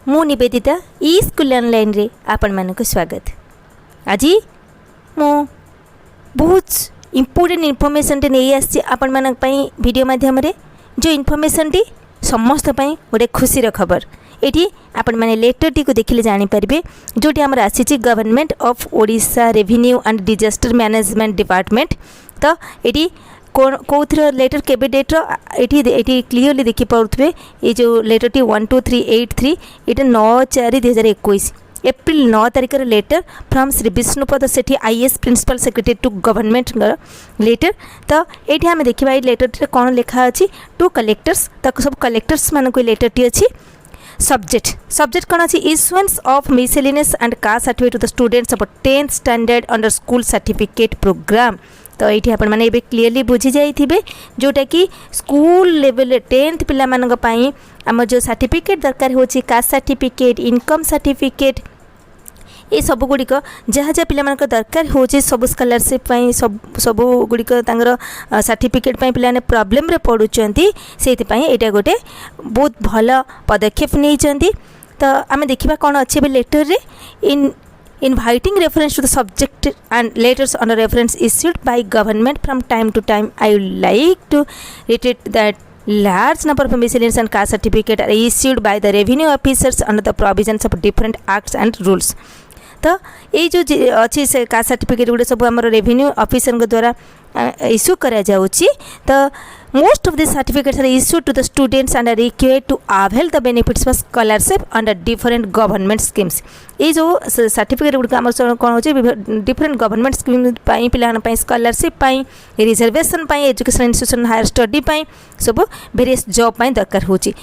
मु निवेदिता ई school online रे आपण मानक स्वागत। आज मु बहुत इम्पोर्टेंट इनफॉरमेशन टे नहीं आसी आपण मानक पई वीडियो माध्यम रे जो इनफॉरमेशन टी समस्त पई गोटे खुशी खबर। एठी आपण माने लेटर टी को देखिले जानि परिबे जोटी हमर आसीची government of Odisha revenue and disaster management department. तो एठी कौथर लेटर केबे डेट्र एठी क्लीयरली देखि पाउथबे ये जो लेटर टी 12383 एटा 9/4/2021 एप्रिल 9 तारिख letter from Shri Vishnupada Sethi IAS principal secretary to government letter. तो ये आम देखा लेटर कौन लिखा अच्छी टू कलेक्टर्स तक सब कलेक्टर्स मान लेटर टी अच्छी। सब्जेक्ट कौन अच्छी issuance of miscellaneous and caste certificate to the students of 10th standard under school certificate program. तो ये आपण मैंने क्लीयरली बुझी जाइए जोटा कि स्कूल लेवल 10th पिला मानक पई आम जो सर्टिफिकेट दरकार होची कास्ट सर्टिफिकेट इनकम सर्टिफिकेट ये सब गुड़िक जहाँ जहाँ पिला दरकार होची सब स्कॉलरशिप सब गुड़िक सर्टिफिकेट पिलाने प्रॉब्लम रे पड़ुचंती से यहाँ गोटे बहुत भल पदक्षेप नहीं। तो आम देखा कौन अच्छे लेटर रे inviting reference to the subject and letters under reference issued by government from time to time. I would like to reiterate that large number of miscellaneous and caste certificate are issued by the revenue officers under the provisions of different acts and rules. तो ये जो अच्छी से caste certificate गुड़े सब आम revenue officer द्वारा issue करा जाउची। तो most of this certificates are issued to the students and are required to avail the benefits of scholarship under different government schemes. ये जो सर्टिफिकेट गुड़िक आम कौन हो डिफरेंट गवर्नमेंट स्कीम पे scholarship reservation education institution higher study सब various job दरकार होची।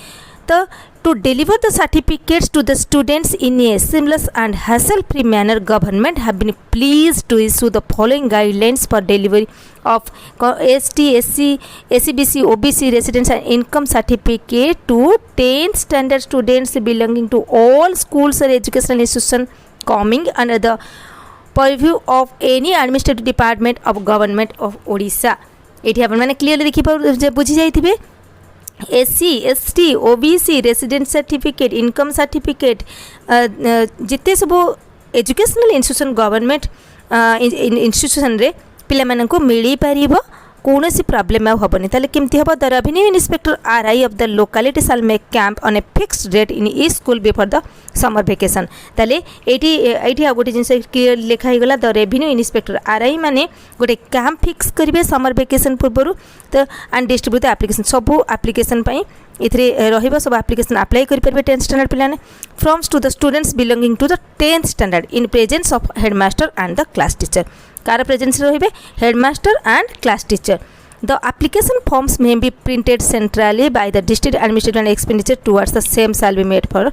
तो to deliver the certificates to the students in a seamless and hassle-free manner, government have been pleased to issue the following guidelines for delivery of ST, SC, SCBC, OBC residents and income certificate to 10th standard students belonging to all schools or educational institutions coming under the purview of any administrative department of government of Odisha। ये आप मैंने clearly देखी बुझी जाइए SC, ST, OBC resident certificate income certificate जिते सब educational institution government institution रे पिला माननको मिली पारिबो कौन सी प्रॉब्लम हेनी। ताले केमती हम the revenue inspector RI of the locality shall make camp on a fixed rate in E school before the summer vacation. ताले एठी आ गोटे जिनस क्लियर लिखा ही गला द रेवेन्यू इंस्पेक्टर RI माने गोटे कैंप फिक्स करिवे समर वेकेशन पूर्व तो एंड डिस्ट्रीब्यूट एप्लिकेशन सब एप्लिकेशन पई इथरे रहिबो सब एप्लिकेशन अप्लाई करि परबे 10th स्टैंडर्ड पिलाने forms to the students belonging to the 10th standard in presence of headmaster and the class teacher. कार प्रेजेंस रहिबे headmaster and class teacher. The application forms may be printed centrally by the district administration and expenditure towards the same shall be made for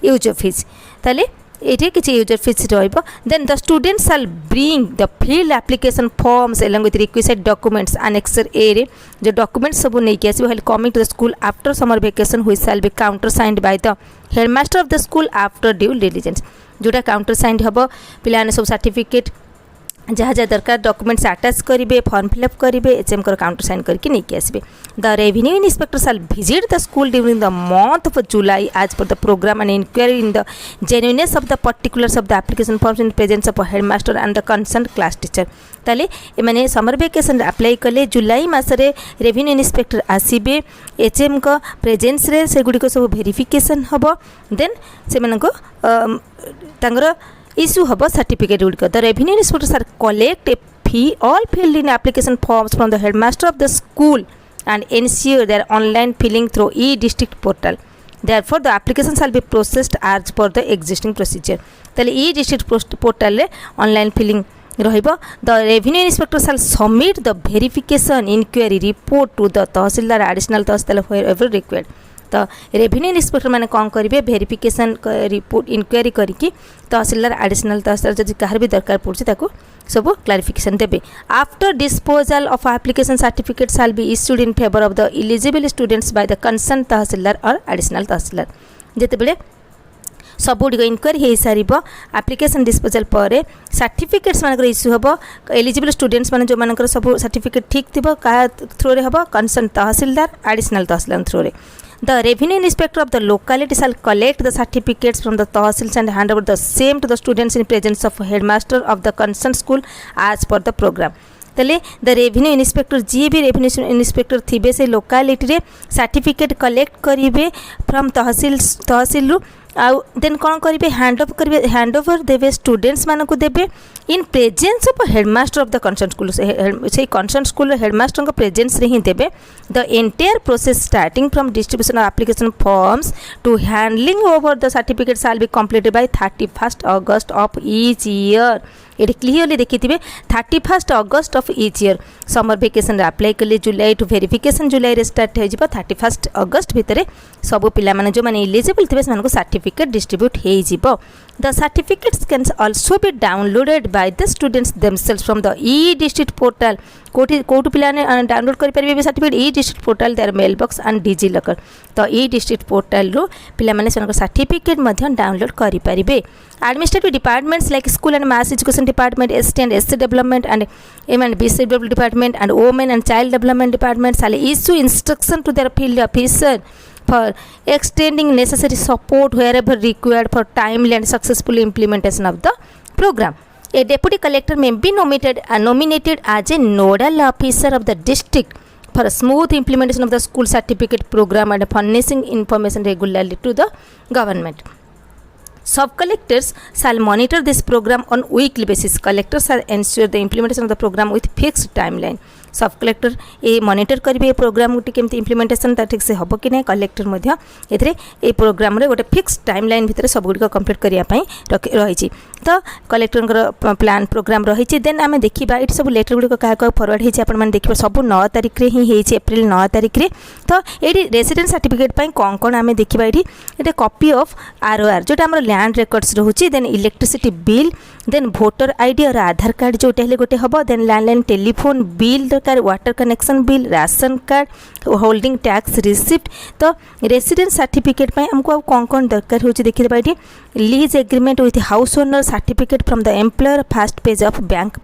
user fees। ताले ये किसी user fees रहिबो। Then the students shall bring the filled application forms along with requisite documents annexure A रे जो documents सब नहीं आसो help coming to the school after summer vacation which shall be counter signed by the headmaster of the school after due diligence. जोटा counter signed हम पिलाने सब certificate जहाँ जहाँ दरकार डॉक्यूमेंट्स अटैच करेंगे फॉर्म फिलअप करेंगे HM कर काउंटर साइन करके नहीं आसबे। The revenue inspector shall visit the school during the month of July as per the programme and inquiry in the genuineness of the particulars of the application forms in presence of headmaster and the concern class teacher. ताले एमाने summer vacation apply कले जुलाई मासरे revenue inspector आसीबे HM को presence रे से गुडी को सब वेरिफिकेशन हबो। देन से मानको तांगर इश्यू हम सर्टिफिकेट गुड़िक the revenue inspector shall collect a fee all filled in application forms from the headmaster of the school and ensure their online filling through e district portal. Therefore the application shall be processed as per the existing procedure. ताले e district portal रे online filling रहिबो। The revenue inspector shall submit the verification inquiry report to the tahsildar additional tahsildar for ever required. तो revenue inspector मैंने कौन करेंगे verification report inquiry करके तहसीलदार additional तहसीलदार जब कहार भी दरकार पड़े सब क्लारिफिकेशन देबे। After disposal of application certificate shall be issued in favour of the eligible students by the concern tahsildar और एडिशनल तहसीलदार। जितेबले सब गुड़िक इनक्वायरी हो सार एप्लिकेशन डिस्पोजल पर सर्टिफिकेट्स मान इश्यू हम एलिजिबल स्टूडेंट्स मान जो मान सब सर्टिफिकेट ठीक थी क्या थ्रू रे हम कंसर्न तहसीलदार एडिशनल तहसीलदार थ्रू रे। The revenue inspector of the locality shall collect the certificates from the tahsils and hand over the same to the students in presence of headmaster of the concerned school as per the program. ताले the revenue inspector जी भी revenue inspector थिबे से locality रे certificate collect करिवे from तहसील आउ then कौन करेंगे hand over देवे students मान को देवे in presence of headmaster of the concern school से कंसर्न स्कूल हेडमास्टर को प्रेजेंस रे ही देवे the entire process starting from distribution of application forms to handing over the certificate shall be completed by 31 August of each year. ये clearly देखिए 31 August of each year summer vacation apply कले जुलाई to verification जुलाई रे start हो 31 अगस्त भितर सब पिला माने जो माने एलिजिबल थे से सर्टिफिकेट डिस्ट्रीब्यूट हो जिवो। The certificates can also be downloaded by the students themselves from the e-district portal. कोटि पिला ने डाउनलोड कर परिबे certificate e-district portal their mailbox and DigiLocker। तो e-district portal रो पिला माने सनक सर्टिफिकेट मध्य डाउनलोड करि परिबे। Administrative departments like school and mass education department, ST and SC development and BC department and women and child development department shall issue instruction to their field officer for extending necessary support wherever required for timely and successful implementation of the program. A deputy collector may be nominated as a nodal officer of the district for a smooth implementation of the school certificate program and furnishing information regularly to the government. Sub-collectors shall monitor this program on weekly basis. Collectors shall ensure the implementation of the program with fixed timeline. सब collector ये monitor करेंगे programme गोटे केमती implementation ठीक से हम कि ना कलेक्टर ये प्रोग्राम रे गोटे फिक्स टाइम लाइन भितर सब गुड़ कंप्लीट करने रही तो कलेक्टर प्लान प्रोग्राम रही देन आम देखा ये सब लेटर गुड़िक क्या फरवर्ड होती देखिए सब 9 तारिख ही होती एप्रिल 9 तारिख रे तो ये रेसिडेंट सर्टिफिकेट कौन कौन आम देखा ये कॉपी ऑफ ROR जोटा आम लैंड रेकर्ड्स रोचे then electricity bill then voter ID और आधार कार्ड जोटा हेल्ले गोटे हम देन लैंडलाइन टेलीफोन बिल दरकार water connection bill ration card holding tax receipt तो रेसिडेंट सर्टिफिकेट आमको कौन कौन दरकार हो देखिए ये lease agreement with house owner certificate from the employer first page of bank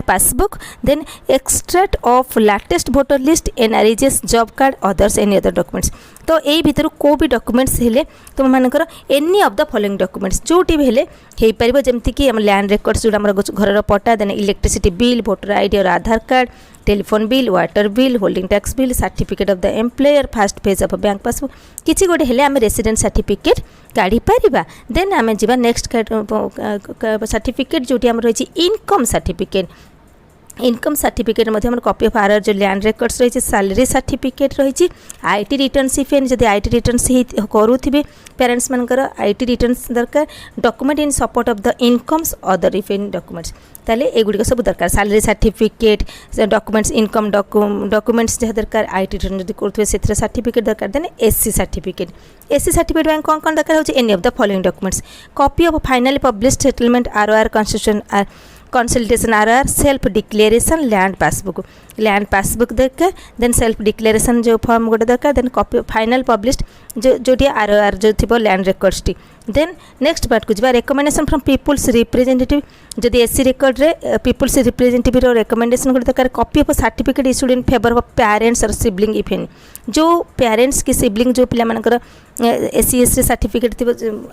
passbook then extract of latest voter list NREGS job card others any other documents तो यही भितर को भी डॉक्यूमेंट्स हेले तुम मानकर any of the following documents जोटी भी हेले हो पार जमती कि लैंड रेकर्ड्स जो घर पट्टा then electricity bill voter ID और Aadhaar card telephone bill water bill holding tax bill certificate of the employer first page of bank passbook किसी गोटे हेले आम रेसिडेंट सर्टिफिकेट काढ़ी पारिबा देन आम जीवा नेक्स्ट सर्टिफिकेट जोटी आम रही income certificate income certificate copy of ROR जो लैंड रेकर्ड्स रही सैलरी सर्टिफिकेट रही IT रिटर्न्स इफ एनी जब IT रिटर्न्स करुवे पेरेंट्स मानकर IT रिटर्न्स दरकार document in support of the incomes other if any documents ताले एगुड़िक सब दरकार salary certificate documents income documents जहाँ दरकार IT रिटर्न जब करुवे से सर्टिफिकेट दरकार देन SC सर्टिफिकेट कौन कौन दरकार हो any of the following documents copy of finally published settlement ROR consultation ROR self declaration land passbook दरकार देन सेल्फ डिक्लेरेशन जो फॉर्म गोटे दरकार देन कॉपी फाइनल पब्लिश्ड जो ROR जो थी लैंड रेकर्ड्स टी देन नेक्स्ट पार्ट को जावा रिकमेंडेशन फ्रॉम पीपुल्स रिप्रेजेंटेटिव जदि SC रेकर्ड रे पीपुल्स रिप्रेजेंटेटिव रिकमेंडेशन गोटे दरकार copy of certificate issued in favour of parents और सिबलिंग इफ एनी जो पेरेंट्स की सिबलिंग जो पिला मानकर SC SC सर्टिफिकेट थी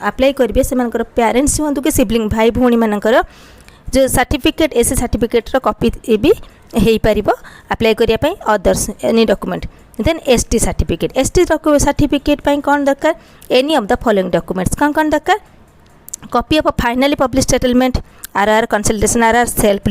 अप्लाई करेंगे से पेरेंट्स हूँ कि सिबलिंग भाई भौणी मानकर जो सर्टिफिकेट SC सर्टिफिकेट कॉपी भी हो पार अप्लाई करने others any document then ST certificate कौन दरकार any of the following documents कौन दरकार copy of finally published settlement ROR consultation ROR self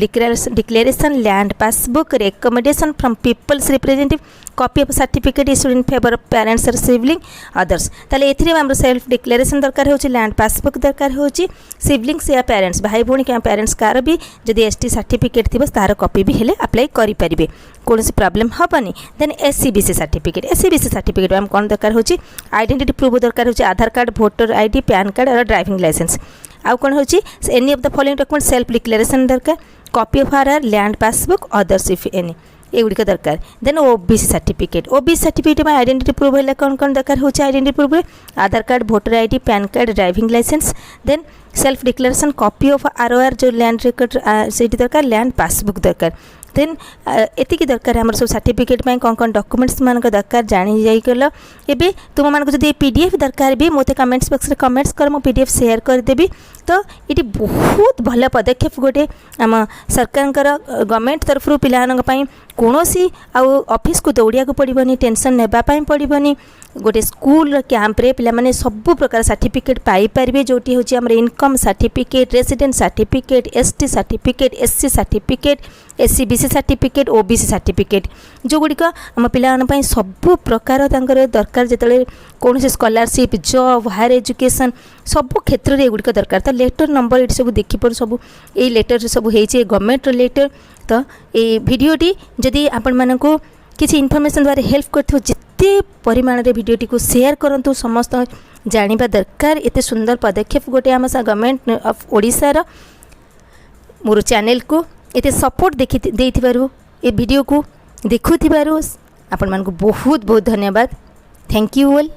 declaration land passbook recommendation from people's representative copy of certificate issued in favour of parents और sibling others ताले एथिरे हमर self declaration दरकार होची land passbook दरकार होची सिबलिंग्स या parents भाई भौणी क्या पेरेंट्स कार भी जदि ST सर्टिफिकेट थिबो तार कॉपी भी हेले अप्लाई करि परिबे कोनोसी प्रॉब्लम हबनी देन SCBC सर्टिफिकेट हम कौन दरकार होची आइडेंटिटी प्रूफ दरकार होची Aadhaar card voter ID PAN card और ड्राइविंग लाइसेंस आउ कौन होची any of the following document self declaration दरकार copy of ROR land passbook others if any एगुड़िक दरकार देन OBC सर्टिफिकेट में आइडेंटिटी प्रूफ है कौन दरकार हो identity proof Aadhaar card voter ID PAN card driving licence then self declaration copy of ROR जो land record से दरकार लैंड पासबुक दरकार देन एतिकी दरकार आम सब सर्टिफिकेट कौन कौन डॉक्यूमेंट्स मान दरकार जानी जाइल एबे तुम मानक जब पीडीएफ दरकार भी मत कमेंट्स बॉक्स रे कमेंट्स कर मो पीडीएफ शेयर करदेवी। तो ये बहुत भल पदक्षेप गोटे आम सरकार गवर्नमेंट तरफ पाई कौन सी ऑफिस को दौड़िया पड़ोनी टेंशन नेबापी पड़ोनी गोटे स्कूल कैंप रे पिला माने सब प्रकार सर्टिफिकेट पाई पारे जोटी हूँ आम income certificate resident certificate ST certificate SC certificate SC BC certificate OBC certificate जो गुड़िक आम पाई सब प्रकार दरकार जिते कौन से स्कॉलरशिप जॉब हायर एजुकेशन सब क्षेत्र में एगुड़िक दरकार। तो लेटर नंबर ये सब देखिपर सब ये लेटर सब होती गवर्नमेंट लेटर। तो ये भिडियोटी जदि आपण मानकु किसी इनफॉरमेशन द्वारा हेल्प करथिबो जिते परिमाण रे भिडियोटी को शेयर करंतु समस्त जानिबा दरकार। एते सुंदर पदक्षेप गोटे आम गवर्नमेंट ऑफ ओडिशा रो मोर चैनल को एते सपोर्ट देथिबारु ए वीडियो को देखुथिबारु आपण मानकु बहुत बहुत धन्यवाद। Thank you all.